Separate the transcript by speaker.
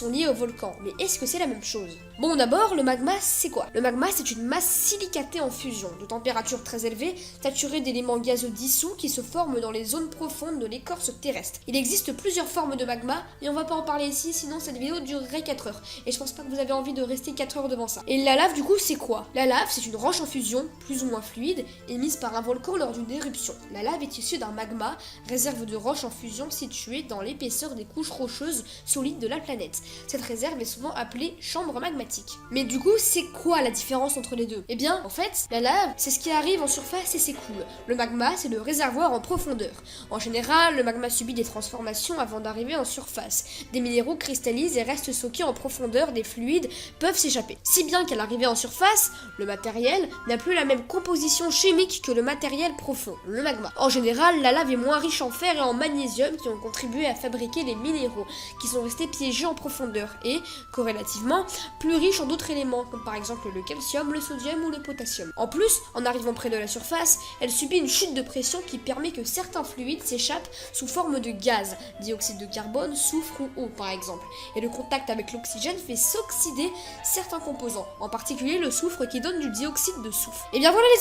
Speaker 1: sont liées au volcan. Mais est-ce que c'est la même chose? Bon, d'abord, le magma, c'est quoi? Le magma, c'est une masse silicatée en fusion, de température très élevée, saturée d'éléments gazeux dissous qui se forment dans les zones profondes de l'écorce terrestre. Il existe plusieurs formes de magma, et on va pas en parler ici, sinon cette vidéo durerait 4 heures. Et je pense pas que vous avez envie de rester 4 heures devant ça. Et la lave, du coup, c'est quoi? La lave, c'est une roche en fusion, plus ou moins fluide, émise par un volcan lors d'une éruption. La lave est issue d'un magma, réserve de roches en fusion située dans l'épaisseur des couches rocheuses solides de la planète. Cette réserve est souvent appelée chambre magmatique. Mais du coup, c'est quoi la différence entre les deux? Eh bien, en fait, la lave, c'est ce qui arrive en surface et s'écoule. Le magma, c'est le réservoir en profondeur. En général, le magma subit des transformations avant d'arriver en surface. Des minéraux cristallisent et restent stockés en profondeur, des fluides peuvent s'échapper. Si bien qu'à l'arrivée en surface, le matériel n'a plus la même composition chimique que le matériel profond, le magma. En général, la lave est moins riche en fer et en magnésium qui ont contribué à fabriquer les minéraux qui sont restés piégés en profondeur et, corrélativement, plus riche en d'autres éléments, comme par exemple le calcium, le sodium ou le potassium. En plus, en arrivant près de la surface, elle subit une chute de pression qui permet que certains fluides s'échappent sous forme de gaz, dioxyde de carbone, soufre ou eau par exemple. Et le contact avec l'oxygène fait s'oxyder certains composants, en particulier le soufre qui donne du dioxyde de soufre. Et bien voilà les